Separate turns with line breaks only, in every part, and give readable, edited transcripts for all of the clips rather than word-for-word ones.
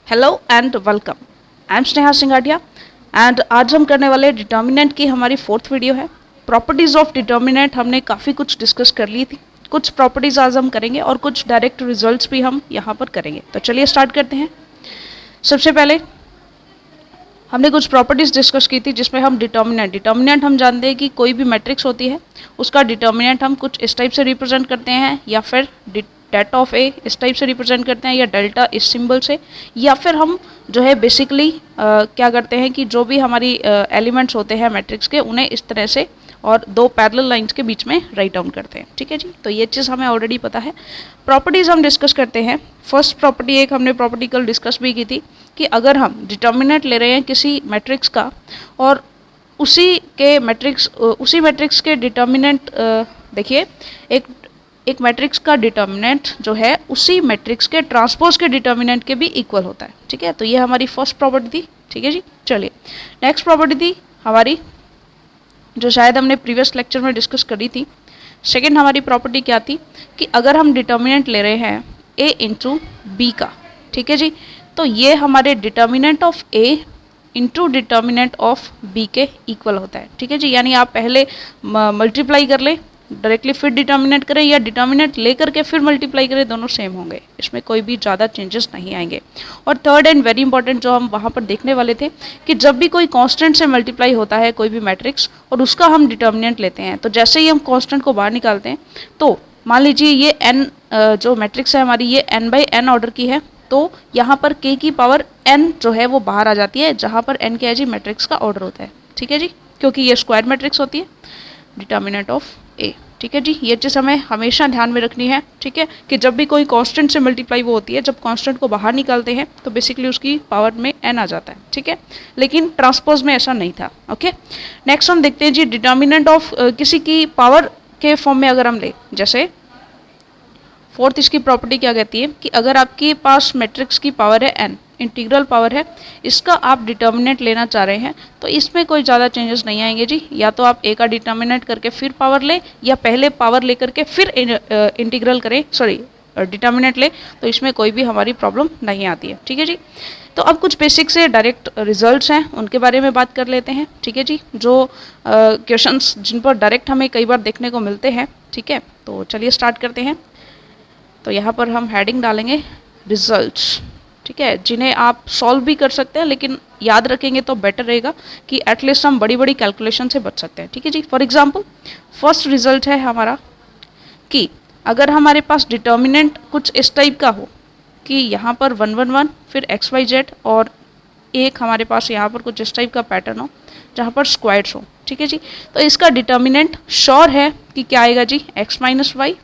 Hello and welcome. I am Sneha Singhatiya and आज हम करने वाले डिटर्मिनेंट की हमारी फोर्थ वीडियो है। प्रॉपर्टीज़ ऑफ डिटर्मिनेंट हमने काफ़ी कुछ डिस्कस कर ली थी, कुछ प्रॉपर्टीज़ आज हम करेंगे और कुछ डायरेक्ट रिजल्ट्स भी हम यहाँ पर करेंगे। तो चलिए स्टार्ट करते हैं। सबसे पहले हमने कुछ प्रॉपर्टीज़ डिस्कस की थी जिसमें हम डिटर्मिनेंट हम जानते हैं कि कोई भी मैट्रिक्स होती है उसका डिटर्मिनेंट हम कुछ इस टाइप से रिप्रेजेंट करते हैं, या फिर डेट ऑफ ए इस टाइप से रिप्रेजेंट करते हैं, या डेल्टा इस सिंबल से, या फिर हम जो है बेसिकली क्या करते हैं कि जो भी हमारी एलिमेंट्स होते हैं मैट्रिक्स के उन्हें इस तरह से और दो पैरेलल लाइंस के बीच में राइट डाउन करते हैं। ठीक है जी, तो ये चीज़ हमें ऑलरेडी पता है। प्रॉपर्टीज़ हम डिस्कस करते हैं। फर्स्ट प्रॉपर्टी एक हमने प्रॉपर्टी कल डिस्कस भी की थी कि अगर हम डिटर्मिनेंट ले रहे हैं किसी मैट्रिक्स का और उसी मैट्रिक्स के डिटर्मिनेंट देखिए एक मैट्रिक्स का डिटर्मिनेंट जो है उसी मैट्रिक्स के ट्रांसपोज के डिटर्मिनेंट के भी इक्वल होता है। ठीक है, तो ये हमारी फर्स्ट प्रॉपर्टी थी। ठीक है जी, चलिए नेक्स्ट प्रॉपर्टी थी हमारी जो शायद हमने प्रीवियस लेक्चर में डिस्कस करी थी। सेकेंड हमारी प्रॉपर्टी क्या थी कि अगर हम डिटर्मिनेंट ले रहे हैं a इंटू बी का, ठीक है जी, तो ये हमारे determinant of a into determinant of B के इक्वल होता है। ठीक है जी, यानी आप पहले मल्टीप्लाई कर लें डायरेक्टली फिर डिटर्मिनेंट करें, या डिटर्मिनेंट लेकर के फिर मल्टीप्लाई करें, दोनों सेम होंगे, इसमें कोई भी ज़्यादा चेंजेस नहीं आएंगे। और थर्ड एंड वेरी इंपॉर्टेंट जो हम वहाँ पर देखने वाले थे कि जब भी कोई कांस्टेंट से मल्टीप्लाई होता है कोई भी मैट्रिक्स और उसका हम डिटर्मिनेंट लेते हैं, तो जैसे ही हम कांस्टेंट को बाहर निकालते हैं तो मान लीजिए ये n जो मैट्रिक्स है हमारी ये n बाई n ऑर्डर की है, तो यहाँ पर k की पावर n जो है वो बाहर आ जाती है, जहाँ पर n क्या है जी मैट्रिक्स का ऑर्डर होता है। ठीक है जी, क्योंकि ये स्क्वायर मैट्रिक्स होती है डिटर्मिनेंट ऑफ ए। ठीक है जी, ये चीज़ हमें हमेशा ध्यान में रखनी है। ठीक है, कि जब भी कोई कांस्टेंट से मल्टीप्लाई वो होती है, जब कांस्टेंट को बाहर निकालते हैं तो बेसिकली उसकी पावर में n आ जाता है। ठीक है, लेकिन ट्रांसपोज में ऐसा नहीं था। ओके, नेक्स्ट हम देखते हैं जी डिटर्मिनेंट ऑफ किसी की पावर के फॉर्म में अगर हम ले, जैसे फोर्थ इसकी प्रॉपर्टी क्या कहती है कि अगर आपके पास मैट्रिक्स की पावर है n, इंटीग्रल पावर है, इसका आप डिटर्मिनेंट लेना चाह रहे हैं, तो इसमें कोई ज़्यादा चेंजेस नहीं आएंगे जी। या तो आप a का डिटर्मिनेंट करके फिर पावर लें, या पहले पावर लेकर के फिर इंटीग्रल करें, सॉरी डिटर्मिनेंट ले, तो इसमें कोई भी हमारी प्रॉब्लम नहीं आती है। ठीक है जी, तो अब कुछ बेसिक से डायरेक्ट रिजल्ट्स हैं उनके बारे में बात कर लेते हैं। ठीक है जी, जो क्वेश्चंस जिन पर डायरेक्ट हमें कई बार देखने को मिलते हैं। ठीक है, तो चलिए स्टार्ट करते हैं। तो यहाँ पर हम हेडिंग डालेंगे रिजल्ट्स। ठीक है, जिन्हें आप सॉल्व भी कर सकते हैं, लेकिन याद रखेंगे तो बेटर रहेगा कि एटलीस्ट हम बड़ी बड़ी कैलकुलेशन से बच सकते हैं। ठीक है जी, फॉर एग्जांपल फर्स्ट रिजल्ट है हमारा कि अगर हमारे पास डिटर्मिनेंट कुछ इस टाइप का हो कि यहाँ पर 1 1 1 फिर x y z, और एक हमारे पास यहाँ पर कुछ इस टाइप का पैटर्न हो जहाँ पर स्क्वायर्स हो। ठीक है जी, तो इसका डिटर्मिनेंट श्योर है कि क्या आएगा जी x minus y,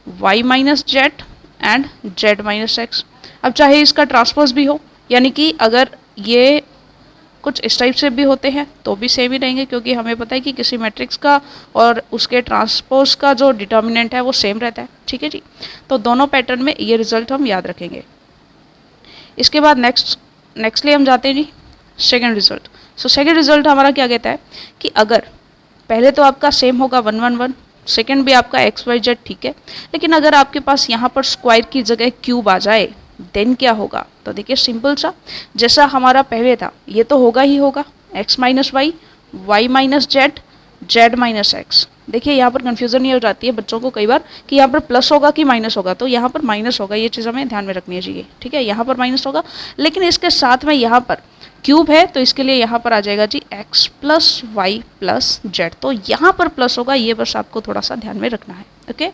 y minus z and z minus x. अब चाहे इसका ट्रांसपोज भी हो, यानी कि अगर ये कुछ इस टाइप से भी होते हैं तो भी सेम ही रहेंगे, क्योंकि हमें पता है कि किसी मैट्रिक्स का और उसके ट्रांसपोज का जो डिटर्मिनेंट है वो सेम रहता है। ठीक है जी, तो दोनों पैटर्न में ये रिजल्ट हम याद रखेंगे। इसके बाद नेक्स्टली हम जाते हैं जी second result. So second result हमारा क्या कहता है कि अगर पहले तो आपका सेम होगा 1 1 1, सेकेंड भी आपका एक्स वाई जेड, ठीक है, लेकिन अगर आपके पास यहाँ पर स्क्वायर की जगह क्यूब आ जाए देन क्या होगा? तो देखिए सिंपल सा, जैसा हमारा पहले था ये तो होगा ही होगा, x minus y, y minus z, z minus x. देखिए यहाँ पर कन्फ्यूजन ये हो जाती है बच्चों को कई बार कि यहाँ पर प्लस होगा कि माइनस होगा, तो यहाँ पर माइनस होगा, ये चीज़ हमें ध्यान में रखनी चाहिए। ठीक है, यहाँ पर माइनस होगा, लेकिन इसके साथ में यहाँ पर क्यूब है तो इसके लिए यहाँ पर आ जाएगा जी x plus y plus z, तो यहाँ पर प्लस होगा, ये बस आपको थोड़ा सा ध्यान में रखना है। ओके,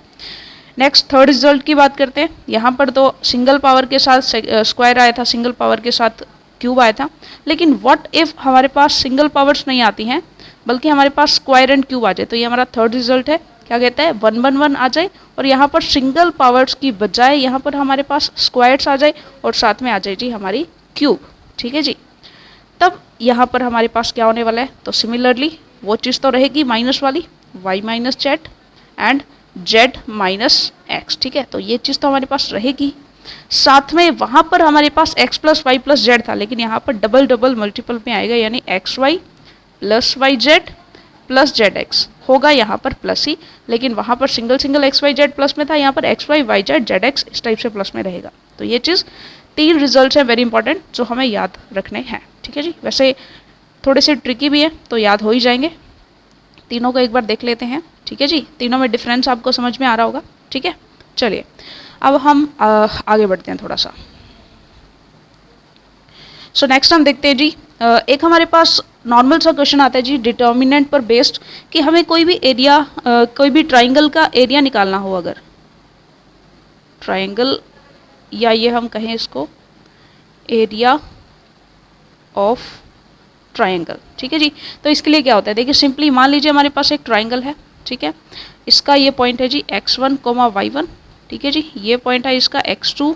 नेक्स्ट थर्ड रिजल्ट की बात करते हैं। यहाँ पर तो सिंगल पावर के साथ स्क्वायर आया था, सिंगल पावर के साथ क्यूब आया था, लेकिन व्हाट इफ हमारे पास सिंगल पावर्स नहीं आती हैं बल्कि हमारे पास स्क्वायर एंड क्यूब आ जाए, तो ये हमारा थर्ड रिजल्ट है। क्या कहता है 1 1 1 आ जाए और यहाँ पर सिंगल पावर्स की बजाय यहाँ पर हमारे पास स्क्वायर्स आ जाए और साथ में आ जाए जी हमारी क्यूब। ठीक है जी, तब यहाँ पर हमारे पास क्या होने वाला है? तो सिमिलरली वो चीज़ तो रहेगी माइनस वाली, y minus z and z minus x. ठीक है, तो ये चीज़ तो हमारे पास रहेगी। साथ में वहाँ पर हमारे पास x plus y plus z था, लेकिन यहाँ पर डबल डबल मल्टीपल में आएगा, यानी x y plus y z plus z x होगा, यहाँ पर प्लस ही, लेकिन वहाँ पर single single x y z plus में था, यहाँ पर x y y z z x इस टाइप से प्लस में रहेगा। तो ये चीज़ 3 रिजल्ट हैं वेरी इंपॉर्टेंट जो हमें याद रखने हैं, ठीक है जी। वैसे थोड़े से ट्रिकी भी है तो याद हो ही जाएंगे। तीनों को एक बार देख लेते हैं, ठीक है जी। तीनों में डिफरेंस आपको समझ में आ रहा होगा, ठीक है। चलिए अब हम आगे बढ़ते हैं थोड़ा सा। सो नेक्स्ट हम देखते हैं जी, एक हमारे पास नॉर्मल सा क्वेश्चन आता है जी डिटर्मिनेंट पर बेस्ड, कि हमें कोई भी एरिया, कोई भी ट्राइंगल का एरिया निकालना हो, अगर ट्राइंगल या ये हम कहें इसको एरिया ऑफ ट्राइंगल, ठीक है जी। तो इसके लिए क्या होता है, देखिए सिंपली मान लीजिए हमारे पास एक ट्राइंगल है, ठीक है। इसका ये पॉइंट है जी x1, y1, ठीक है जी। ये पॉइंट है इसका x2,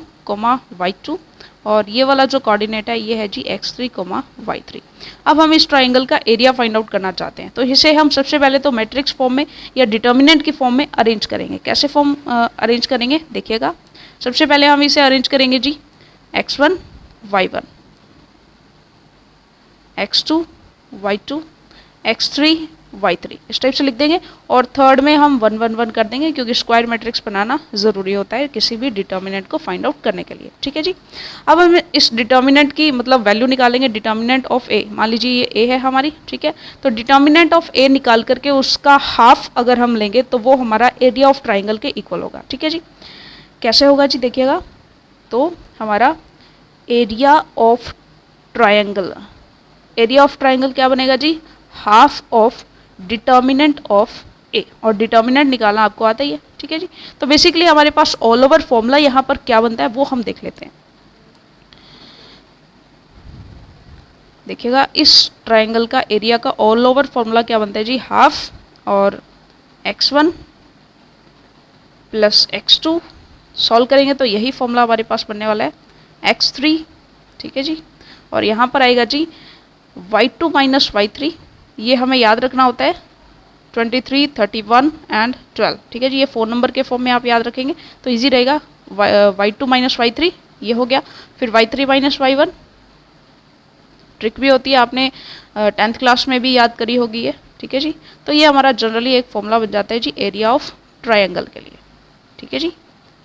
y2, और ये वाला जो कोऑर्डिनेट है ये है जी x3, y3। अब हम इस ट्राइंगल का एरिया फाइंड आउट करना चाहते हैं, तो इसे हम सबसे पहले तो मैट्रिक्स फॉर्म में या डिटर्मिनेंट की फॉर्म में अरेंज करेंगे। कैसे फॉर्म अरेंज करेंगे देखिएगा। सबसे पहले हम इसे अरेंज करेंगे जी x1, y1, x2, y2, x3, y3, इस टाइप से लिख देंगे। और थर्ड में हम 1, 1, 1 कर देंगे, क्योंकि स्क्वायर मैट्रिक्स बनाना ज़रूरी होता है किसी भी डिटर्मिनेंट को फाइंड आउट करने के लिए, ठीक है जी। अब हम इस डिटर्मिनेंट की मतलब वैल्यू निकालेंगे, डिटर्मिनेंट ऑफ ए। मान लीजिए ये ए है हमारी, ठीक है। तो डिटर्मिनेंट ऑफ ए निकाल करके उसका हाफ अगर हम लेंगे तो वो हमारा एरिया ऑफ ट्राइंगल के इक्वल होगा, ठीक है जी। कैसे होगा जी देखिएगा, तो हमारा area of triangle, area of triangle क्या बनेगा जी, हाफ ऑफ डिटर्मिनेंट ऑफ ए, और डिटर्मिनेंट निकालना आपको आता ही है, ठीक है जी। तो बेसिकली हमारे पास ऑल ओवर फॉर्मूला यहाँ पर क्या बनता है वो हम देख लेते हैं। देखिएगा इस ट्राइंगल का एरिया का ऑल ओवर फॉर्मूला क्या बनता है जी, हाफ और x1 प्लस x2, सॉल्व करेंगे तो यही फॉर्मूला हमारे पास बनने वाला है x3, ठीक है जी। और यहाँ पर आएगा जी y2 माइनस y3, ये हमें याद रखना होता है 23, 31 एंड 12, ठीक है जी। ये 4 नंबर के फॉर्म में आप याद रखेंगे तो इजी रहेगा। y2 माइनस y3 ये हो गया, फिर y3 माइनस y1, ट्रिक भी होती है, आपने 10th क्लास में भी याद करी होगी ये, ठीक है जी। तो ये हमारा जनरली एक फॉर्मूला बन जाता है जी एरिया ऑफ ट्राइंगल के लिए, ठीक है जी।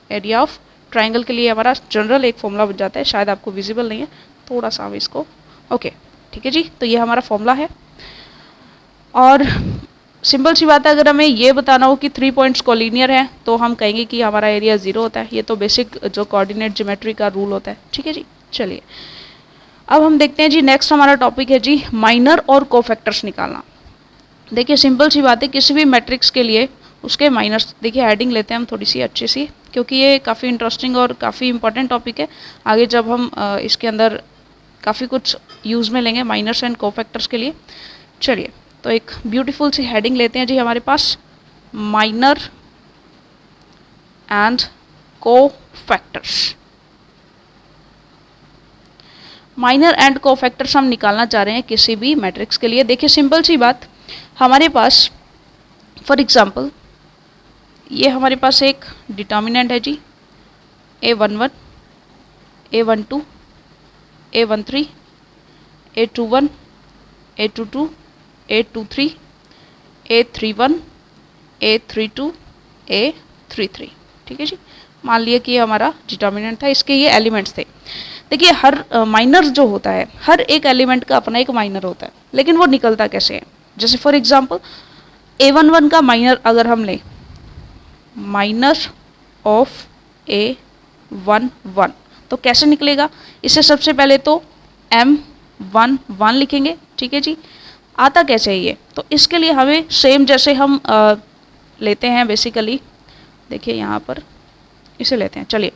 एरिया ऑफ ट्राइंगल के लिए हमारा जनरल एक फॉर्मूला बन जाता है, शायद आपको विजिबल नहीं है, थोड़ा सा हम इसको, ओके, ठीक है जी। तो ये हमारा फॉर्मूला है। और सिंपल सी बात है, अगर हमें ये बताना हो कि 3 पॉइंट्स कोलिनियर हैं तो हम कहेंगे कि हमारा एरिया 0 होता है। ये तो बेसिक जो कोऑर्डिनेट ज्योमेट्री का रूल होता है, ठीक है जी। चलिए अब हम देखते हैं जी, नेक्स्ट हमारा टॉपिक है जी माइनर और कोफैक्टर्स निकालना। देखिए सिंपल सी बात है, किसी भी मैट्रिक्स के लिए उसके माइनर्स, देखिए हेडिंग लेते हैं हम थोड़ी सी अच्छी सी, क्योंकि ये काफ़ी इंटरेस्टिंग और काफ़ी इंपॉर्टेंट टॉपिक है। आगे जब हम इसके अंदर काफ़ी कुछ यूज़ में लेंगे माइनर्स एंड कोफैक्टर्स के लिए। चलिए तो एक ब्यूटीफुल सी हेडिंग लेते हैं जी हमारे पास, minor and cofactors. Minor and cofactors हम निकालना चाह रहे हैं किसी भी मैट्रिक्स के लिए। देखिए सिंपल सी बात, हमारे पास फॉर एग्जांपल ये हमारे पास एक डिटर्मिनेंट है जी A11, A12, A13, A21, A22, A23, A31, A32, A33, ठीक है जी। मान लिया कि ये हमारा डिटर्मिनेंट था, इसके ये एलिमेंट्स थे। देखिए हर माइनर जो होता है, हर एक एलिमेंट का अपना एक माइनर होता है, लेकिन वो निकलता कैसे है। जैसे फॉर एग्जांपल A11 का माइनर अगर हम लें, माइनर ऑफ A11, तो कैसे निकलेगा, इसे सबसे पहले तो M11 लिखेंगे, ठीक है जी। आता कैसे है ये, तो इसके लिए हमें सेम जैसे हम लेते हैं बेसिकली, देखिए यहाँ पर इसे लेते हैं। चलिए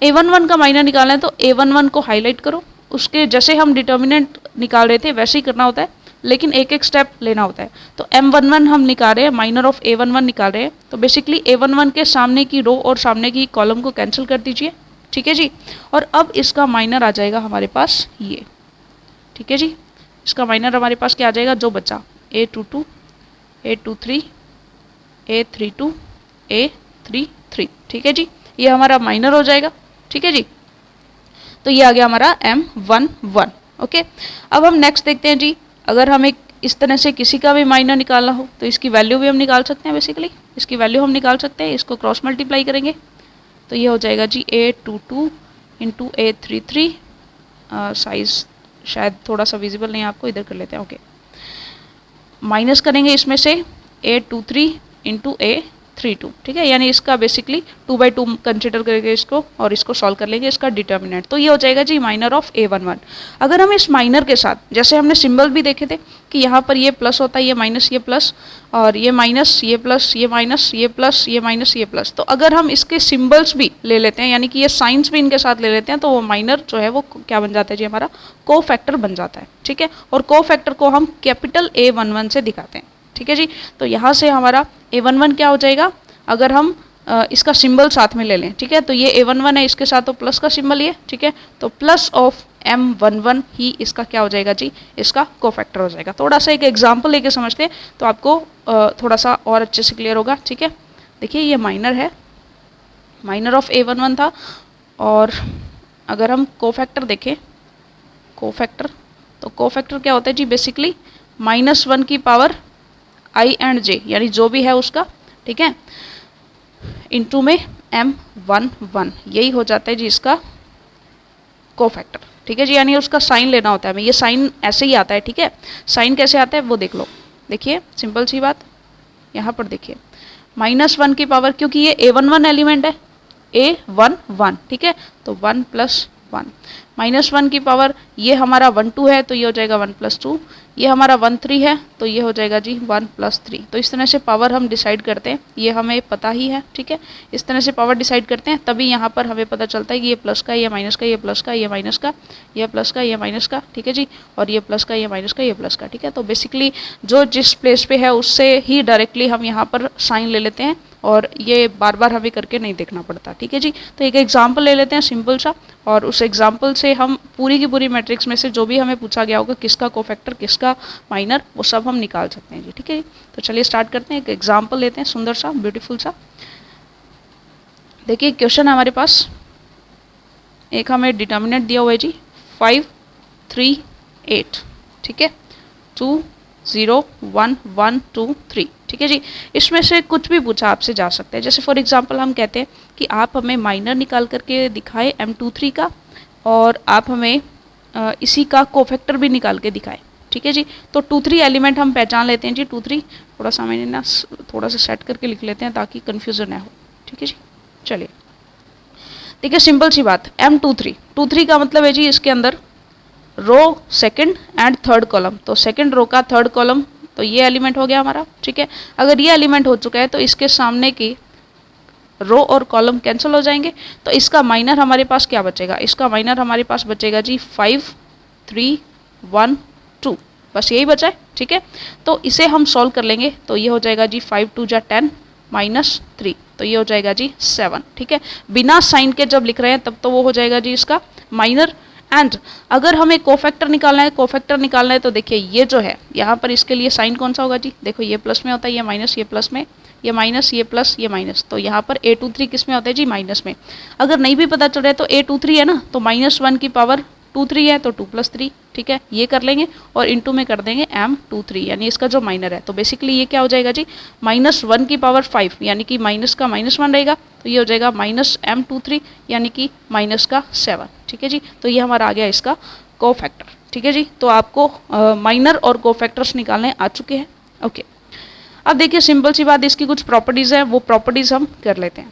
A11 का माइनर निकालना है तो A11 को हाईलाइट करो, उसके जैसे हम डिटर्मिनेंट निकाल रहे थे वैसे ही करना होता है, लेकिन एक एक स्टेप लेना होता है। तो M11 हम निकाल रहे हैं, माइनर ऑफ A11 निकाल रहे हैं, तो बेसिकली A11 के सामने की रो और सामने की कॉलम को कैंसिल कर दीजिए, ठीक है जी। और अब इसका माइनर आ जाएगा हमारे पास ये, ठीक है जी। इसका माइनर हमारे पास क्या आ जाएगा, जो बचा A22, A23, A32, A33, ठीक है जी। ये हमारा माइनर हो जाएगा, ठीक है जी। तो ये आ गया हमारा M11, ओके। अब हम नेक्स्ट देखते हैं जी, अगर हमें इस तरह से किसी का भी माइनर निकालना हो तो इसकी वैल्यू भी हम निकाल सकते हैं। बेसिकली इसकी वैल्यू हम निकाल सकते हैं, इसको क्रॉस मल्टीप्लाई करेंगे तो ये हो जाएगा जी A22 इंटू A33, साइज़ शायद थोड़ा सा विजिबल नहीं है आपको, इधर कर लेते हैं, ओके। माइनस करेंगे इसमें से A23 इंटू A32, ठीक है, यानी इसका बेसिकली 2/2 कंसिडर करेंगे इसको और इसको सॉल्व कर लेंगे इसका डिटर्मिनेंट, तो ये हो जाएगा जी माइनर ऑफ A11। अगर हम इस माइनर के साथ, जैसे हमने सिंबल भी देखे थे कि यहाँ पर ये प्लस होता है, ये माइनस, ये प्लस, और ये माइनस, ये प्लस, ये माइनस, ये प्लस, ये माइनस, ये प्लस, तो अगर हम इसके सिंबल्स भी ले लेते हैं, यानी कि ये साइंस भी इनके साथ ले लेते हैं, तो वो माइनर जो है वो क्या बन जाता है जी, हमारा को फैक्टर बन जाता है, ठीक है। और को फैक्टर को हम कैपिटल A11 से दिखाते हैं, ठीक है जी। तो यहाँ से हमारा A11 क्या हो जाएगा, अगर हम इसका सिंबल साथ में ले लें, ठीक है, तो ये A11 है, इसके साथ तो प्लस का सिंबल ये, ठीक है, तो प्लस ऑफ M11 ही इसका क्या हो जाएगा जी, इसका कोफैक्टर हो जाएगा। थोड़ा सा एक एग्जांपल लेके समझते हैं तो आपको थोड़ा सा और अच्छे से क्लियर होगा, ठीक है। देखिए ये माइनर है, माइनर ऑफ A11 था, और अगर हम कोफैक्टर देखें, कोफैक्टर, तो कोफैक्टर क्या होता है जी, बेसिकली -1 की पावर I एंड J, यानी जो भी है उसका, ठीक है, इंटू में M11, यही हो जाता है जी इसका कोफैक्टर, ठीक है जी। यानी उसका साइन लेना होता है हमें, ये साइन ऐसे ही आता है, ठीक है। साइन कैसे आता है वो देख लो, देखिए सिंपल सी बात, यहाँ पर देखिए -1 की पावर, क्योंकि ये A11 एलिमेंट है, A11, ठीक है, तो 1 + 1, -1 की पावर ये हमारा 1 2 है, तो ये हो जाएगा 1 + 2, ये हमारा 1 3 है, तो ये हो जाएगा जी 1 + 3। तो इस तरह से पावर हम डिसाइड करते हैं, ये हमें पता ही है, ठीक है। इस तरह से पावर डिसाइड करते हैं, तभी यहाँ पर हमें पता चलता है कि ये प्लस का, ये माइनस का, ये प्लस का, ये माइनस का, ये प्लस का, ये माइनस का, ठीक है जी, और ये प्लस का, ये माइनस का, ये प्लस का, ठीक है। तो बेसिकली जो जिस प्लेस पे है उससे ही डायरेक्टली हम यहाँ पर साइन ले लेते हैं, और ये बार बार हमें करके नहीं देखना पड़ता, ठीक है जी। तो एक एग्जाम्पल ले लेते हैं सिंपल सा, और उस एग्जाम्पल से हम पूरी की पूरी मैट्रिक्स में से जो भी हमें पूछा गया होगा, किसका कोफैक्टर, किसका माइनर, वो सब हम निकाल सकते हैं जी, ठीक है जी। तो चलिए स्टार्ट करते हैं, एक एग्जाम्पल लेते हैं सुंदर सा, ब्यूटीफुल सा। देखिए क्वेश्चन है हमारे पास, एक हमें डिटर्मिनेंट दिया हुआ है जी 5 3 8, ठीक है, 2 0 1 1 2 3, ठीक है जी। इसमें से कुछ भी पूछा आपसे जा सकता है, जैसे फॉर एग्जांपल हम कहते हैं कि आप हमें माइनर निकाल करके दिखाएं M23 का, और आप हमें इसी का कोफैक्टर भी निकाल के दिखाएं, ठीक है जी। तो 2 3 एलिमेंट हम पहचान लेते हैं जी, 2 3 थोड़ा सा मैंने ना थोड़ा सा सेट करके लिख लेते हैं ताकि कन्फ्यूज़न ना हो, ठीक है जी। चलिए देखिए सिंपल सी बात, M23 का मतलब है जी इसके अंदर row second and third column, तो सेकंड रो का थर्ड कॉलम, तो ये एलिमेंट हो गया हमारा, ठीक है। अगर ये एलिमेंट हो चुका है तो इसके सामने की रो और कॉलम कैंसिल हो जाएंगे, तो इसका माइनर हमारे पास क्या बचेगा, इसका माइनर हमारे पास बचेगा जी 5 3 1 2, बस यही बचा है, ठीक है। तो इसे हम सॉल्व कर लेंगे, तो ये हो जाएगा जी 5 2 जा 10 -3, तो ये हो जाएगा जी 7, ठीक है। बिना साइन के जब लिख रहे हैं तब तो वो हो जाएगा जी इसका माइनर। एंड अगर हमें कोफैक्टर निकालना है, कोफैक्टर निकालना है, तो देखिए ये जो है यहाँ पर इसके लिए साइन कौन सा होगा जी, देखो ये प्लस में होता है, ये माइनस, ये प्लस में, ये माइनस, ये प्लस, ये माइनस, तो यहाँ पर A23 किस में होता है जी, माइनस में। अगर नहीं भी पता चल रहा है तो A23 है ना, तो -1 की पावर 2 3 है, तो 2 + 3, ठीक है, ये कर लेंगे और इंटू में कर देंगे M23, यानी इसका जो माइनर है। तो बेसिकली ये क्या हो जाएगा जी, -1 की पावर 5, यानी कि माइनस का -1 रहेगा, तो ये हो जाएगा -M23, यानी कि माइनस का 7, ठीक है जी। तो ये हमारा आ गया इसका कोफैक्टर, ठीक है जी। तो आपको माइनर और कोफैक्टर्स निकालने आ चुके हैं, ओके। अब देखिए सिंपल सी बात, इसकी कुछ प्रॉपर्टीज़ हैं, वो प्रॉपर्टीज़ हम कर लेते हैं,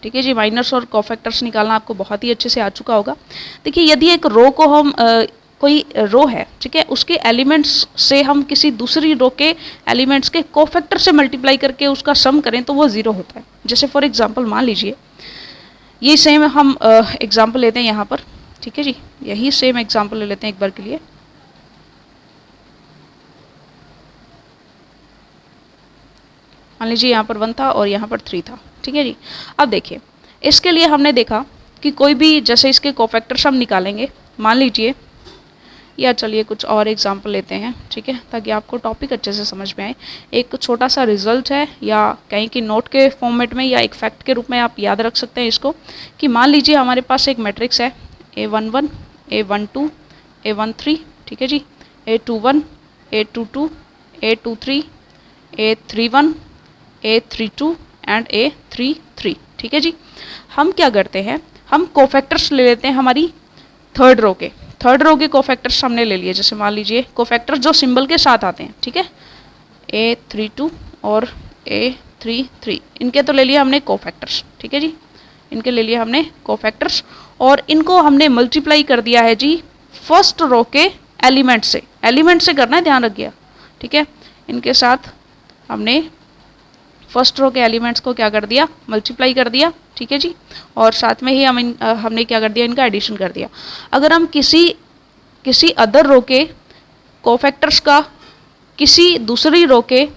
ठीक है जी। माइनर्स और कोफैक्टर्स निकालना आपको बहुत ही अच्छे से आ चुका होगा। देखिए यदि एक रो को हम कोई रो है, ठीक है, उसके एलिमेंट्स से हम किसी दूसरी रो के एलिमेंट्स के कोफैक्टर से मल्टीप्लाई करके उसका सम करें तो वो 0 होता है। जैसे फॉर एग्जांपल मान लीजिए ये सेम हम एग्जांपल लेते हैं यहाँ पर, ठीक है जी, यही सेम एग्जांपल ले लेते हैं एक बार के लिए। मान लीजिए यहाँ पर 1 था और यहाँ पर 3 था, ठीक है जी। अब देखिए इसके लिए हमने देखा कि कोई भी, जैसे इसके कोफैक्टर्स हम निकालेंगे, मान लीजिए, या चलिए कुछ और एग्जांपल लेते हैं, ठीक है, ताकि आपको टॉपिक अच्छे से समझ में आए। एक छोटा सा रिजल्ट है, या कहीं की नोट के फॉर्मेट में या एक फैक्ट के रूप में आप याद रख सकते हैं इसको, कि मान लीजिए हमारे पास एक मैट्रिक्स है A11 A12 A13, ठीक है जी, A21 A22 A23 A31 A32 and A33, ठीक है जी। हम क्या करते हैं, हम कोफैक्टर्स ले लेते हैं हमारी थर्ड रो के कोफैक्टर्स हमने ले लिए। जैसे मान लीजिए कोफैक्टर्स जो सिंबल के साथ आते हैं, ठीक है, A32 और A33, इनके तो ले लिया हमने कोफैक्टर्स, ठीक है जी, इनके ले लिया हमने कोफैक्टर्स और इनको हमने मल्टीप्लाई कर दिया है जी फर्स्ट रो के एलिमेंट से करना है, ध्यान रखिए, ठीक है। इनके साथ हमने फर्स्ट रो के एलिमेंट्स को क्या कर दिया, मल्टीप्लाई कर दिया, ठीक है जी, और साथ में ही हमने क्या कर दिया, इनका एडिशन कर दिया। अगर हम किसी अदर रो के कोफैक्टर्स का किसी दूसरी रो के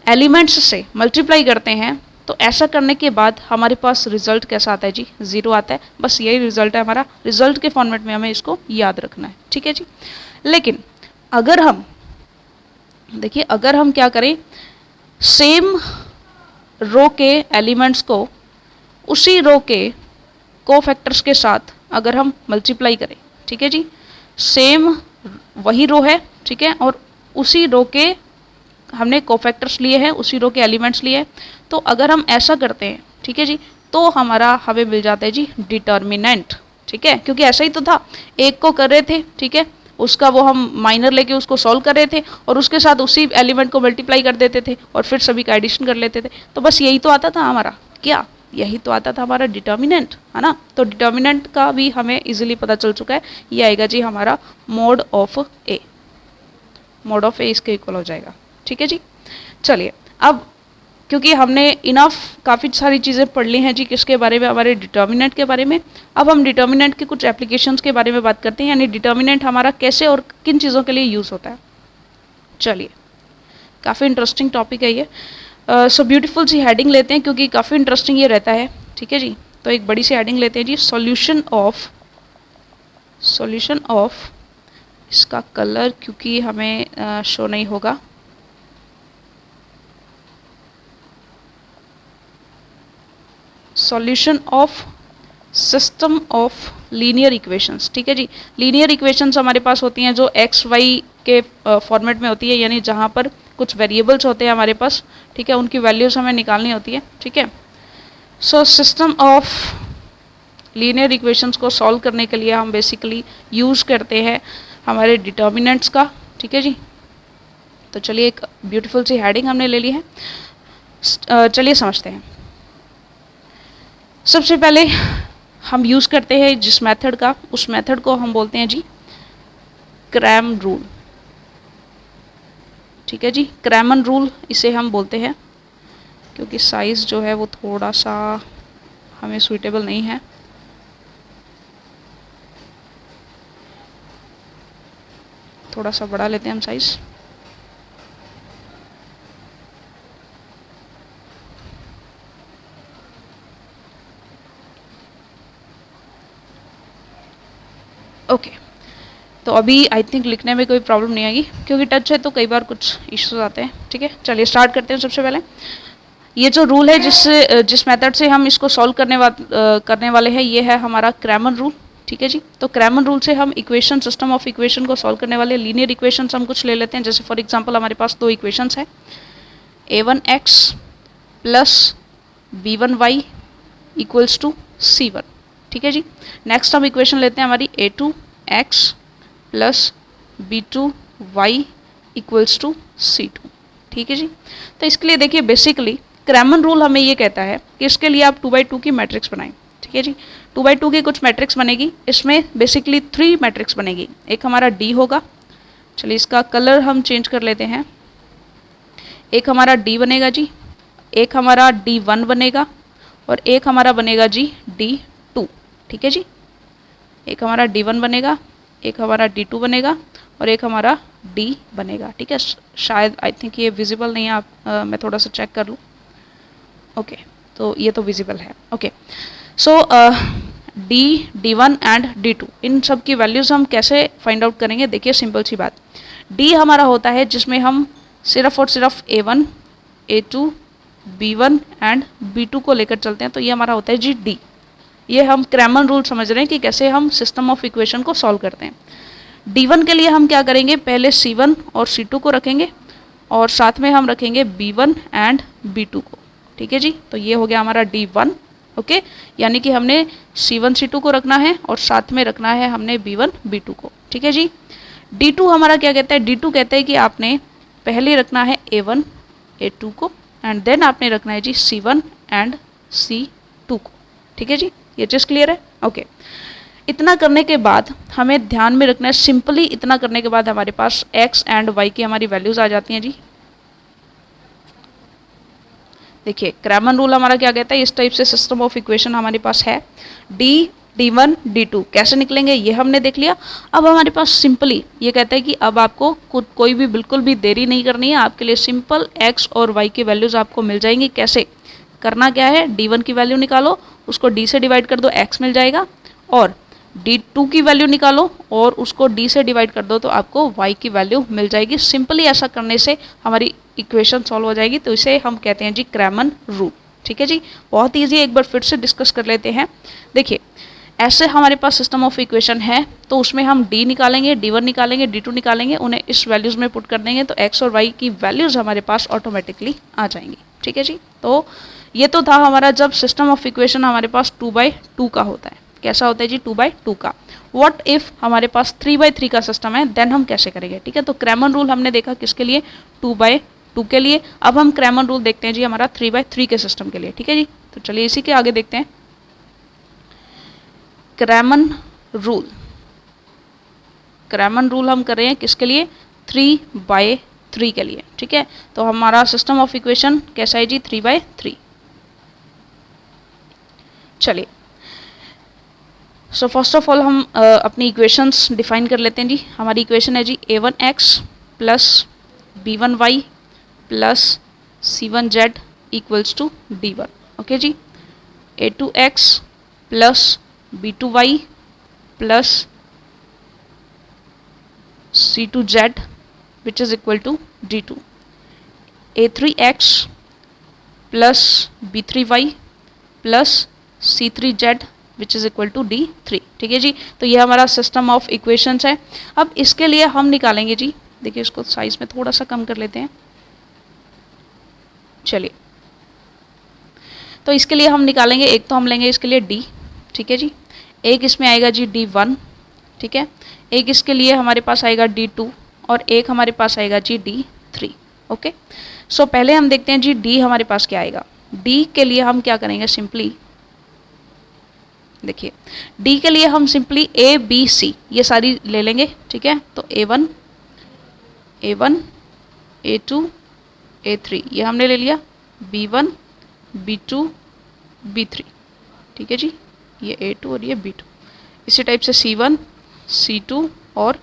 एलिमेंट्स से मल्टीप्लाई करते हैं तो ऐसा करने के बाद हमारे पास रिजल्ट कैसा आता है जी, 0 आता है। बस यही रिजल्ट है हमारा, रिजल्ट के फॉर्मेट में हमें इसको याद रखना है, ठीक है जी। लेकिन अगर हम देखिए, अगर हम क्या करें, सेम रो के एलिमेंट्स को उसी रो के कोफैक्टर्स के साथ अगर हम मल्टीप्लाई करें, ठीक है जी, सेम वही रो है, ठीक है, और उसी रो के हमने कोफैक्टर्स लिए हैं, उसी रो के एलिमेंट्स लिए हैं, तो अगर हम ऐसा करते हैं, ठीक है जी, तो हमें मिल जाता है जी डिटर्मिनेंट, ठीक है, क्योंकि ऐसा ही तो था, एक को कर रहे थे, ठीक है, उसका वो हम माइनर लेके उसको सॉल्व कर रहे थे और उसके साथ उसी एलिमेंट को मल्टीप्लाई कर देते थे और फिर सभी का एडिशन कर लेते थे। तो बस यही तो आता था हमारा, क्या यही तो आता था हमारा डिटर्मिनेंट, है ना। तो डिटर्मिनेंट का भी हमें इजीली पता चल चुका है, ये आएगा जी हमारा mod of A, mod of A इसके इक्वल हो जाएगा, ठीक है जी। चलिए, अब क्योंकि हमने इनफ काफ़ी सारी चीज़ें पढ़ ली हैं जी किसके बारे में, हमारे डिटर्मिनेंट के बारे में। अब हम डिटर्मिनेंट के कुछ एप्लीकेशंस के बारे में बात करते हैं, यानी डिटर्मिनेंट हमारा कैसे और किन चीज़ों के लिए यूज़ होता है। चलिए, काफ़ी इंटरेस्टिंग टॉपिक है ये। सो ब्यूटीफुल सी हेडिंग लेते हैं क्योंकि काफ़ी इंटरेस्टिंग ये रहता है, ठीक है जी। तो एक बड़ी सी हेडिंग लेते हैं जी, सॉल्यूशन ऑफ, इसका कलर क्योंकि हमें शो नहीं होगा, solution of system of linear equations, ठीक है जी। लीनियर इक्वेशंस हमारे पास होती हैं जो एक्स वाई के फॉर्मेट में होती है, यानी जहाँ पर कुछ वेरिएबल्स होते हैं हमारे पास, ठीक है, उनकी वैल्यूज़ हमें निकालनी होती है, ठीक है। So system of linear equations को सॉल्व करने के लिए हम बेसिकली यूज़ करते हैं हमारे डिटर्मिनेंट्स का, ठीक है जी। तो चलिए, एक ब्यूटीफुल सी हेडिंग हमने ले ली है, चलिए समझते हैं। सबसे पहले हम यूज़ करते हैं जिस मेथड का, उस मेथड को हम बोलते हैं जी क्रैम रूल, ठीक है जी। क्रैमन रूल इसे हम बोलते हैं क्योंकि साइज़ जो है वो थोड़ा सा हमें सूटेबल नहीं है, थोड़ा सा बढ़ा लेते हैं हम साइज़। ओके, तो अभी आई थिंक लिखने में कोई प्रॉब्लम नहीं आएगी क्योंकि टच है तो कई बार कुछ इश्यूज आते हैं, ठीक है। चलिए स्टार्ट करते हैं। सबसे पहले ये जो रूल है जिस मेथड से हम इसको सॉल्व करने वाले हैं, ये है हमारा क्रैमन रूल, ठीक है जी। तो क्रैमन रूल से हम इक्वेशन, सिस्टम ऑफ इक्वेशन को सॉल्व करने वाले लीनियर इक्वेशंस हम कुछ ले लेते हैं। जैसे फॉर एग्जांपल हमारे पास दो इक्वेशंस है, a1x plus b1y equals to c1, ठीक है जी। नेक्स्ट हम इक्वेशन लेते हैं हमारी a2x plus b2y equals to c2, ठीक है जी। तो इसके लिए देखिए बेसिकली क्रैमन रूल हमें ये कहता है कि इसके लिए आप 2x2 की मैट्रिक्स बनाएं, ठीक है जी। 2x2 की कुछ मैट्रिक्स बनेगी, इसमें बेसिकली 3 मैट्रिक्स बनेगी। एक हमारा D होगा, चलिए इसका कलर हम चेंज कर लेते हैं। एक हमारा D बनेगा जी, एक हमारा D1 बनेगा और एक हमारा बनेगा जी D2, ठीक है जी। एक हमारा D1 बनेगा, एक हमारा D2 बनेगा और एक हमारा D बनेगा, ठीक है। शायद आई थिंक ये विजिबल नहीं है, आप मैं थोड़ा सा चेक कर लूँ। ओके, तो ये तो विजिबल है। Okay, so D, D1 and D2 इन सब की वैल्यूज़ हम कैसे फाइंड आउट करेंगे? देखिए सिंपल सी बात, D हमारा होता है जिसमें हम सिर्फ और सिर्फ A1, A2, B1 and B2 को लेकर चलते हैं, तो ये हमारा होता है जी D। ये हम क्रैमन रूल समझ रहे हैं कि कैसे हम सिस्टम ऑफ इक्वेशन को सॉल्व करते हैं। D1 के लिए हम क्या करेंगे, पहले C1 और C2 को रखेंगे और साथ में हम रखेंगे B1 एंड B2 को, ठीक है जी। तो ये हो गया हमारा D1 ओके, यानी कि हमने C1 C2 को रखना है और साथ में रखना है हमने B1 B2 को। ठीक है जी। D2 हमारा क्या कहता है, D2 कहता है कि आपने पहले रखना है A1 A2 को एंड देन आपने रखना है जी C1 एंड C2 को। ठीक है जी, ये चीज़ क्लियर है। ओके, इतना करने के बाद हमें ध्यान में रखना है, सिंपली इतना करने के बाद हमारे पास x एंड y की हमारी वैल्यूज आ जाती हैं जी। देखिए क्रैमर रूल हमारा क्या कहता है, इस टाइप से सिस्टम ऑफ इक्वेशन हमारे पास है। D1 D2 कैसे निकलेंगे ये हमने देख लिया। अब हमारे पास सिंपली ये कहता है कि अब आपको कोई भी बिल्कुल भी देरी नहीं करनी है, आपके लिए सिंपल x और y की वैल्यूज़ आपको मिल जाएंगी। कैसे करना क्या है, D1 की वैल्यू निकालो, उसको D से डिवाइड कर दो, x मिल जाएगा, और D2 की वैल्यू निकालो और उसको D से डिवाइड कर दो तो आपको y की वैल्यू मिल जाएगी। सिंपली ऐसा करने से हमारी इक्वेशन सॉल्व हो जाएगी, तो इसे हम कहते हैं जी क्रैमर रूल। ठीक है जी, बहुत ईजी है, एक बार फिर से डिस्कस कर लेते हैं। देखिए ऐसे हमारे पास सिस्टम ऑफ इक्वेशन है, तो उसमें हम D निकालेंगे, D1 निकालेंगे, D2 निकालेंगे, उन्हें इस वैल्यूज़ में पुट कर देंगे तो x और y की वैल्यूज़ हमारे पास ऑटोमेटिकली आ जाएंगी। ठीक है जी, तो ये तो था हमारा जब सिस्टम ऑफ इक्वेशन हमारे पास 2/2 का होता है। कैसा होता है जी, 2/2 का। व्हाट इफ़ हमारे पास 3/3 का सिस्टम है, देन हम कैसे करेंगे। ठीक है, तो क्रैमर रूल हमने देखा किसके लिए, 2/2 के लिए। अब हम क्रैमर रूल देखते हैं जी हमारा 3/3 के सिस्टम के लिए। ठीक है जी, तो चलिए इसी के आगे देखते हैं क्रैमर रूल। क्रैमर रूल हम कर रहे हैं किसके लिए, 3/3 के लिए। ठीक है, तो हमारा सिस्टम ऑफ इक्वेशन कैसा है जी, 3/3। चलिए सो फर्स्ट ऑफ ऑल हम अपनी इक्वेशंस डिफाइन कर लेते हैं जी। हमारी इक्वेशन है जी a1x plus b1y plus c1z equals to d1। Okay जी, a2x plus b2y plus c2z which is equal to d2। a3x plus b3y plus c3z which is equal to D3। ठीक है जी, तो ये हमारा सिस्टम ऑफ इक्वेशंस है। अब इसके लिए हम निकालेंगे जी, देखिए इसको साइज में थोड़ा सा कम कर लेते हैं। चलिए, तो इसके लिए हम निकालेंगे, एक तो हम लेंगे इसके लिए D। ठीक है जी, एक इसमें आएगा जी D1। ठीक है, एक इसके लिए हमारे पास आएगा D2 और एक हमारे पास आएगा जी D3। ओके, सो पहले हम देखते हैं जी D हमारे पास क्या आएगा। D के लिए हम क्या करेंगे, सिंपली देखिए D के लिए हम सिंपली A B C ये सारी ले लेंगे। ठीक है, तो A1 A2 A3 ये हमने ले लिया, B1 B2 B3। ठीक है जी, ये A2 और ये B2। इसी टाइप से C1 C2 और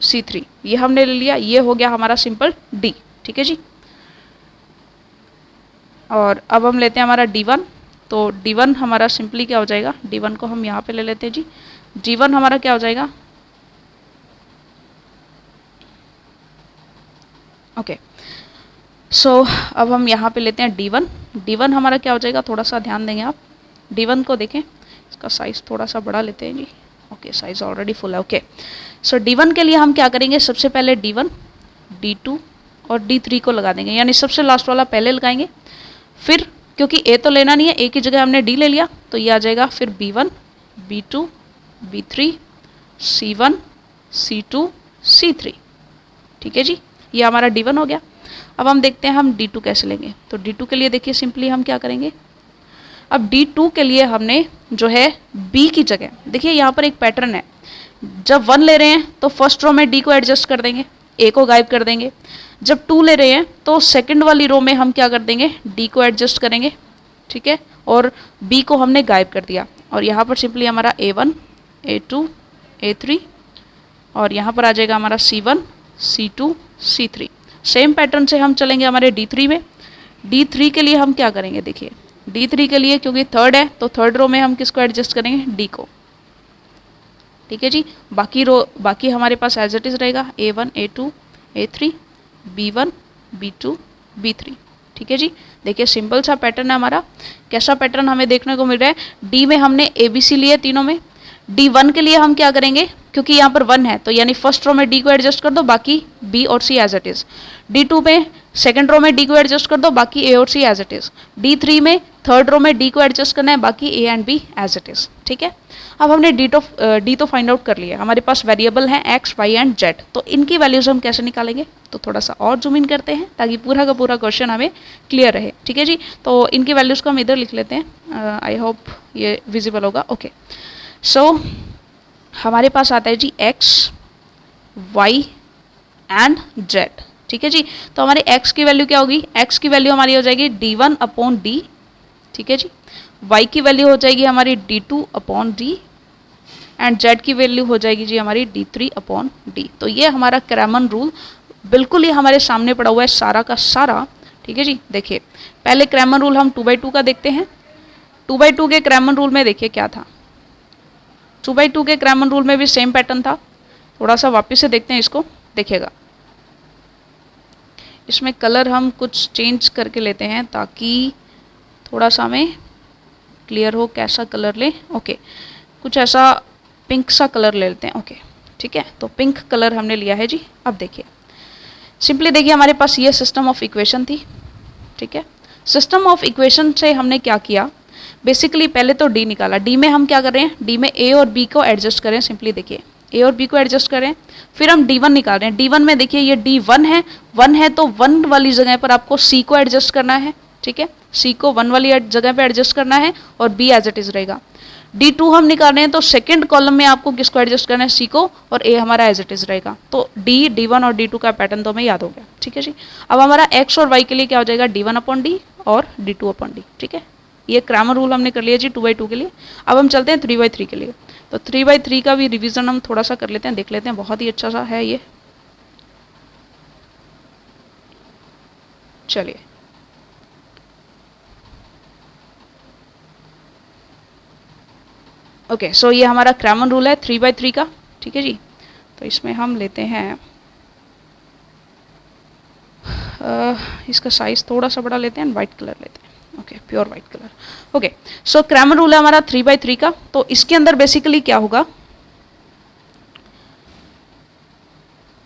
C3 ये हमने ले लिया। ये हो गया हमारा सिंपल D। ठीक है जी, और अब हम लेते हैं हमारा D1। तो D1 हमारा सिंपली क्या हो जाएगा, D1 को हम यहाँ पे ले लेते हैं जी। D1 हमारा क्या हो जाएगा, ओके सो अब हम यहाँ पे लेते हैं D1। D1 हमारा क्या हो जाएगा, थोड़ा सा ध्यान देंगे आप, D1 को देखें, इसका साइज़ थोड़ा सा बड़ा लेते हैं जी। ओके, साइज़ ऑलरेडी फुल है। ओके, सो D1 के लिए हम क्या करेंगे, सबसे पहले D1 D2 और D3 को लगा देंगे, यानी सबसे लास्ट वाला पहले लगाएंगे। फिर क्योंकि A तो लेना नहीं है, A की जगह हमने D ले लिया, तो ये आ जाएगा फिर B1 B2 B3 C1 C2 C3। ठीक है जी, ये हमारा D1 हो गया। अब हम देखते हैं हम D2 कैसे लेंगे। तो D2 के लिए देखिए सिंपली हम क्या करेंगे, अब D2 के लिए हमने जो है B की जगह, देखिए यहाँ पर एक पैटर्न है, जब 1 ले रहे हैं तो फर्स्ट रो में D को एडजस्ट कर देंगे, A को गायब कर देंगे। जब 2 ले रहे हैं तो सेकंड वाली रो में हम क्या कर देंगे, D को एडजस्ट करेंगे। ठीक है, और B को हमने गायब कर दिया, और यहाँ पर सिंपली हमारा A1 A2 A3 और यहाँ पर आ जाएगा हमारा C1 C2 C3। Same pattern से हम चलेंगे हमारे D3 में। D3 के लिए हम क्या करेंगे, देखिए D3 के लिए क्योंकि थर्ड है तो थर्ड रो में हम किसको एडजस्ट करेंगे, D को। ठीक है जी, बाकी हमारे पास एज इट इज़ रहेगा A1 A2 A3 B1 B2 B3। ठीक है जी, देखिए सिंपल सा पैटर्न है हमारा। कैसा पैटर्न हमें देखने को मिल रहा है, D में हमने ABC लिए तीनों में। D1 के लिए हम क्या करेंगे, क्योंकि यहाँ पर 1 है तो यानी फर्स्ट रो में D को एडजस्ट कर दो, बाकी B और C as it is. D2 में सेकंड रो में D को एडजस्ट कर दो, बाकी A और C as it is. D3 में थर्ड रो में डी को एडजस्ट करना है, बाकी A and B as it is. ठीक है, अब हमने डी तो फाइंड आउट कर लिया। हमारे पास वेरिएबल हैं एक्स वाई एंड जेड, तो इनकी वैल्यूज हम कैसे निकालेंगे, तो थोड़ा सा और जूम इन करते हैं ताकि पूरा का पूरा क्वेश्चन हमें क्लियर रहे। ठीक है जी, तो इनकी वैल्यूज़ को हम इधर लिख लेते हैं, आई होप ये विजिबल होगा। ओके, सो हमारे पास आता है जी एक्स वाई एंड जेड। ठीक है जी, तो हमारे x की वैल्यू क्या होगी, x की वैल्यू हमारी हो जाएगी d1 अपॉन डी। ठीक है जी, y की वैल्यू हो जाएगी हमारी d2 upon D and z की वैल्यू हो जाएगी जी हमारी d3 अपॉन डी। तो ये हमारा क्रैमन रूल बिल्कुल ही हमारे सामने पड़ा हुआ है सारा का सारा। ठीक है जी, देखिए पहले क्रैमन रूल हम 2/2 का देखते हैं। 2/2 के क्रैमन रूल में देखिए क्या था, 2/2 के क्रैमन रूल में भी सेम पैटर्न था। थोड़ा सा वापस से देखते हैं इसको, देखिएगा इसमें कलर हम कुछ चेंज करके लेते हैं ताकि थोड़ा सा हमें क्लियर हो कैसा कलर लें। ओके, कुछ ऐसा पिंक सा कलर ले लेते हैं। ओके ठीक है, तो पिंक कलर हमने लिया है जी। अब देखिए सिंपली देखिए हमारे पास ये सिस्टम ऑफ इक्वेशन थी। ठीक है, सिस्टम ऑफ इक्वेशन से हमने क्या किया, बेसिकली पहले तो डी निकाला। डी में हम क्या कर रहे हैं, डी में ए और बी को एडजस्ट करें। सिंपली देखिए ए और बी को एडजस्ट करें, फिर हम d1 निकाल रहे हैं। d1 में देखिए ये d1 है, 1 है तो 1 वाली जगह पर आपको c को एडजस्ट करना है। ठीक है, c को 1 वाली जगह पे एडजस्ट करना है और b एज इट इज़ रहेगा। d2 हम निकाल रहे हैं तो सेकंड कॉलम में आपको किसको एडजस्ट करना है, c को, और a हमारा एज इट इज़ रहेगा। तो d1 और d2 का पैटर्न तो हमें याद हो गया। ठीक है जी, अब हमारा x और y के लिए क्या हो जाएगा, d1 अपॉन डी और d2 अपॉन डी। ठीक है, ये क्रैमर रूल हमने कर लिया जी 2/2 के लिए। अब हम चलते हैं 3/3 के लिए। तो 3/3 का भी रिवीजन हम थोड़ा सा कर लेते हैं, देख लेते हैं, बहुत ही अच्छा सा है ये। चलिए ओके, सो ये हमारा क्रैमर रूल है 3/3 का। ठीक है जी, तो इसमें हम लेते हैं इसका साइज थोड़ा सा बड़ा लेते हैं, वाइट कलर लेते हैं। Okay, pure white colour. Okay, so Cramer rule है हमारा 3/3 का। तो इसके अंदर बेसिकली क्या होगा,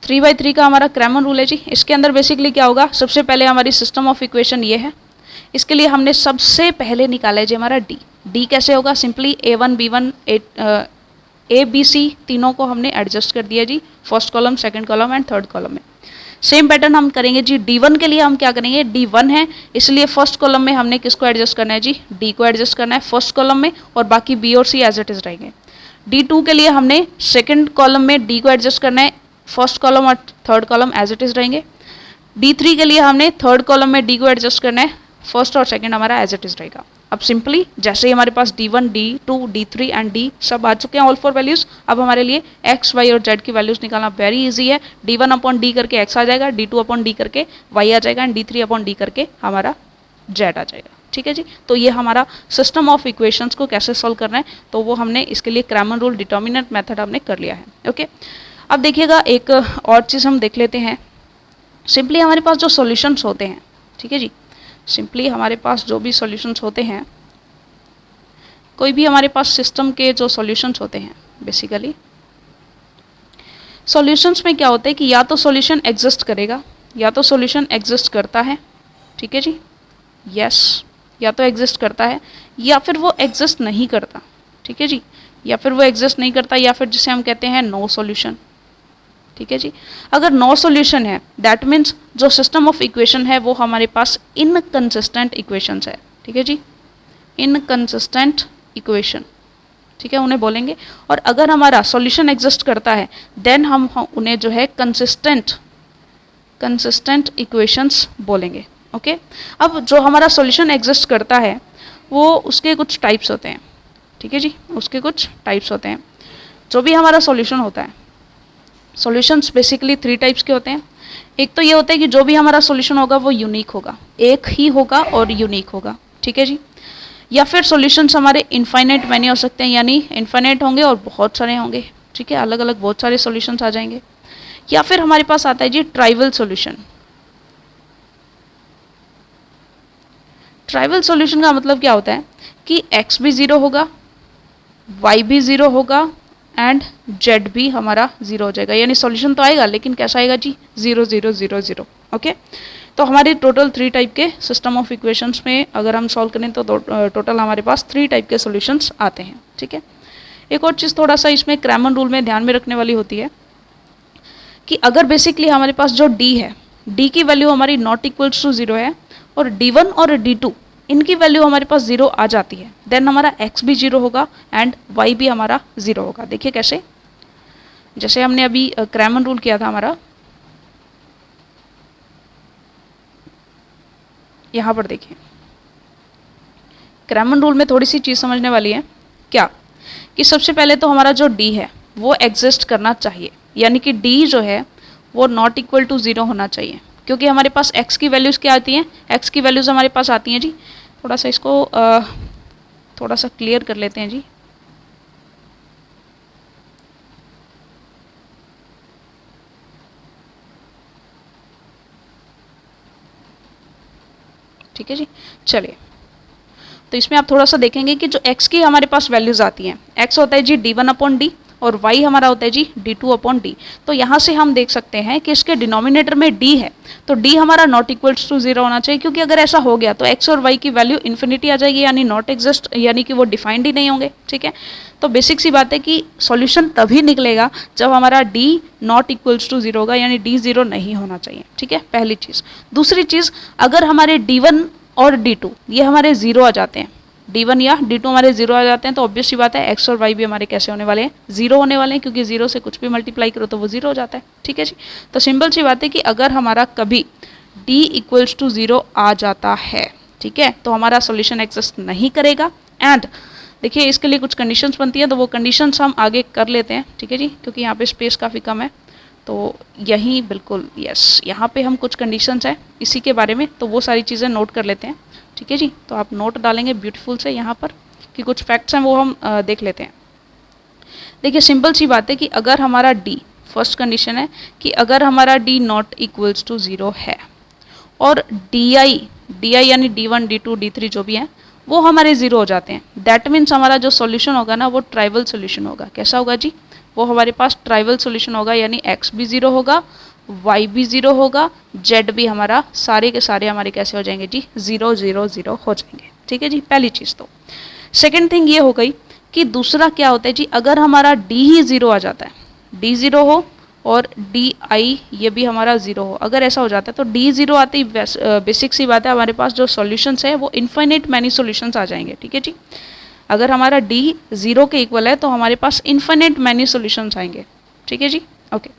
3/3 का हमारा क्रैमर रूल है जी। इसके अंदर बेसिकली क्या होगा, सबसे पहले हमारी सिस्टम ऑफ इक्वेशन ये है। इसके लिए हमने सबसे पहले निकाला है जी हमारा डी। डी कैसे होगा, simply a1 b1 a b c तीनों को हमने एडजस्ट कर दिया जी, first column, second column and third column में। सेम पैटर्न हम करेंगे जी। d1 के लिए हम क्या करेंगे, d1 है इसलिए फर्स्ट कॉलम में हमने किसको एडजस्ट करना है जी, d को एडजस्ट करना है फर्स्ट कॉलम में, और बाकी b और c एज इट इज रहेंगे। d2 के लिए हमने सेकंड कॉलम में d को एडजस्ट करना है, फर्स्ट कॉलम और third column as it is रहेंगे। d3 के लिए हमने थर्ड कॉलम में d को एडजस्ट करना है, फर्स्ट और सेकंड हमारा एज इट इज रहेगा। अब सिंपली जैसे ही हमारे पास d1, d2, d3 and d सब आ चुके हैं, ऑल फोर वैल्यूज, अब हमारे लिए x, y और z की वैल्यूज निकालना वेरी इजी है। d1 अपॉन d करके x आ जाएगा, d2 अपॉन d करके y आ जाएगा एंड d3 अपॉन d करके हमारा z आ जाएगा। ठीक है जी, तो ये हमारा सिस्टम ऑफ इक्वेशंस को कैसे सॉल्व करना है, तो वो हमने इसके लिए क्रैमर रूल डिटर्मिनेंट मेथड हमने कर लिया है। ओके, अब देखिएगा एक और चीज़ हम देख लेते हैं। सिंपली हमारे पास जो सॉल्यूशंस होते हैं, ठीक है जी, सिंपली हमारे पास जो भी सॉल्यूशंस होते हैं, कोई भी हमारे पास सिस्टम के जो सॉल्यूशंस होते हैं, बेसिकली सॉल्यूशंस में क्या होता है कि या तो सॉल्यूशन एग्जिस्ट करेगा या तो सॉल्यूशन एग्जिस्ट करता है। ठीक है जी, यस, या तो एग्जिस्ट करता है या फिर वो एग्जिस्ट नहीं करता। ठीक है जी, या फिर वो एग्जिस्ट नहीं करता या फिर जिसे हम कहते हैं नो सॉल्यूशन। ठीक है जी, अगर नो सॉल्यूशन है दैट मीन्स जो सिस्टम ऑफ इक्वेशन है वो हमारे पास इनकंसिस्टेंट इक्वेशंस है। ठीक है जी, इनकंसिस्टेंट इक्वेशन, ठीक है, उन्हें बोलेंगे। और अगर हमारा सॉल्यूशन एग्जिस्ट करता है देन हम उन्हें जो है कंसिस्टेंट इक्वेशंस बोलेंगे। ओके, अब जो हमारा सॉल्यूशन एग्जिस्ट करता है वो उसके कुछ टाइप्स होते हैं। ठीक है जी, उसके कुछ टाइप्स होते हैं। जो भी हमारा सॉल्यूशन होता है, सॉल्यूशंस बेसिकली 3 टाइप्स के होते हैं। एक तो ये होता है कि जो भी हमारा सॉल्यूशन होगा वो यूनिक होगा, एक ही होगा और यूनिक होगा। ठीक है जी, या फिर सॉल्यूशंस हमारे इनफाइनाइट मैनी हो सकते हैं, यानी इनफाइनाइट होंगे और बहुत सारे होंगे। ठीक है, अलग अलग बहुत सारे सॉल्यूशंस आ जाएंगे। या फिर हमारे पास आता है जी ट्राइवल सॉल्यूशन। ट्राइवल सॉल्यूशन का मतलब क्या होता है कि x भी 0 होगा, y भी 0 होगा एंड जेड भी हमारा 0 हो जाएगा, यानी सॉल्यूशन तो आएगा लेकिन कैसा आएगा जी, 0 0 0 0। ओके, तो हमारे टोटल 3 टाइप के सिस्टम ऑफ इक्वेशंस में अगर हम सॉल्व करें तो टोटल हमारे पास 3 टाइप के सॉल्यूशंस आते हैं। ठीक है, एक और चीज़ थोड़ा सा इसमें क्रैमर रूल में ध्यान में रखने वाली होती है कि अगर बेसिकली हमारे पास जो डी है, डी की वैल्यू हमारी नॉट इक्वल्स टू 0 है और D1 और D2 इनकी वैल्यू हमारे पास 0 आ जाती है, देन हमारा x भी 0 होगा एंड y भी हमारा 0 होगा। देखिए कैसे, जैसे हमने अभी क्रैमर रूल किया था हमारा, यहाँ पर देखिए क्रैमर रूल में थोड़ी सी चीज़ समझने वाली है क्या, कि सबसे पहले तो हमारा जो d है वो एग्जिस्ट करना चाहिए, यानी कि d जो है वो नॉट इक्वल टू 0 होना चाहिए, क्योंकि हमारे पास x की वैल्यूज़ क्या आती हैं, x की वैल्यूज़ हमारे पास आती हैं जी, थोड़ा सा इसको थोड़ा सा क्लियर कर लेते हैं जी। ठीक है जी, चलिए, तो इसमें आप थोड़ा सा देखेंगे कि जो x की हमारे पास वैल्यूज़ आती हैं, x होता है जी D1 अपॉन डी और y हमारा होता है जी D2 अपॉन डी। तो यहाँ से हम देख सकते हैं कि इसके डिनोमिनेटर में d है, तो d हमारा नॉट इक्वल्स टू 0 होना चाहिए, क्योंकि अगर ऐसा हो गया तो x और y की वैल्यू इन्फिनिटी आ जाएगी, यानी नॉट एग्जिस्ट, यानी कि वो डिफाइंड ही नहीं होंगे। ठीक है, तो बेसिक सी बात है कि सॉल्यूशन तभी निकलेगा जब हमारा d नॉट इक्वल्स टू 0 होगा, यानी d 0 नहीं होना चाहिए। ठीक है, पहली चीज़। दूसरी चीज़, अगर हमारे D1 और D2 ये हमारे 0 आ जाते हैं, D1 या D2 हमारे 0 आ जाते हैं, तो ऑब्वियस सी बात है x और y भी हमारे कैसे होने वाले हैं, 0 होने वाले हैं, क्योंकि 0 से कुछ भी मल्टीप्लाई करो तो वो 0 हो जाता है। ठीक है जी, तो सिंपल सी बात है कि अगर हमारा कभी d इक्वल्स टू 0 आ जाता है, ठीक है, तो हमारा सॉल्यूशन एग्जिस्ट नहीं करेगा। एंड देखिए इसके लिए कुछ कंडीशंस बनती हैं, तो वो कंडीशंस हम आगे कर लेते हैं। ठीक है जी, क्योंकि यहाँ पे स्पेस काफ़ी कम है, तो यहीं बिल्कुल यस, यहाँ पे हम कुछ कंडीशंस हैं इसी के बारे में, तो वो सारी चीज़ें नोट कर लेते हैं। ठीक है जी, तो आप नोट डालेंगे ब्यूटीफुल से यहाँ पर कि कुछ फैक्ट्स हैं वो हम देख लेते हैं। देखिए सिंपल सी बात है कि अगर हमारा d, फर्स्ट कंडीशन है कि अगर हमारा d नॉट इक्वल्स टू 0 है और di यानी D1 D2 D3 जो भी हैं वो हमारे 0 हो जाते हैं, दैट मीन्स हमारा जो सॉल्यूशन होगा ना वो ट्राइवल सॉल्यूशन होगा। कैसा होगा जी, वो हमारे पास ट्राइवल सॉल्यूशन होगा, यानी x भी 0 होगा, y भी 0 होगा, z भी हमारा सारे के सारे हमारे कैसे हो जाएंगे जी, 0 0 0 हो जाएंगे। ठीक है जी, पहली चीज़। तो सेकेंड थिंग ये हो गई कि दूसरा क्या होता है जी, अगर हमारा d ही 0 आ जाता है, d 0 हो और di ये भी हमारा 0 हो, अगर ऐसा हो जाता है तो d 0 आते ही बेसिक सी बात है हमारे पास जो सॉल्यूशंस है वो इन्फिनिट मैनी सॉल्यूशंस आ जाएंगे। ठीक है जी, अगर हमारा d 0 के इक्वल है तो हमारे पास इन्फिनिट मैनी सॉल्यूशंस आएंगे। ठीक है जी, ओके,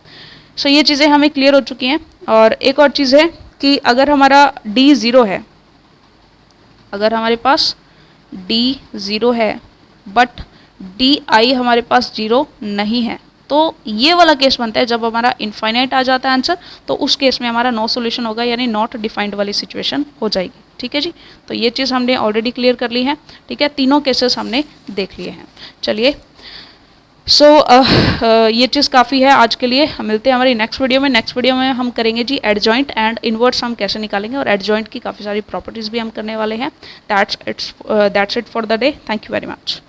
सो ये चीज़ें हमें क्लियर हो चुकी हैं। और एक और चीज़ है कि अगर हमारा d 0 है, अगर हमारे पास d 0 है बट di हमारे पास 0 नहीं है, तो ये वाला केस बनता है जब हमारा इनफाइनाइट आ जाता है आंसर, तो उस केस में हमारा नो सॉल्यूशन होगा, यानी नॉट डिफाइंड वाली सिचुएशन हो जाएगी। ठीक है जी, तो ये चीज़ हमने ऑलरेडी क्लियर कर ली है। ठीक है, तीनों केसेस हमने देख लिए हैं। चलिए, सो ये चीज़ काफ़ी है आज के लिए, मिलते हैं हमारी नेक्स्ट वीडियो में। नेक्स्ट वीडियो में हम करेंगे जी एडजॉइंट एंड इनवर्ट्स हम कैसे निकालेंगे, और एडजॉइंट की काफ़ी सारी प्रॉपर्टीज़ भी हम करने वाले हैं। That's it for the day. Thank you very much.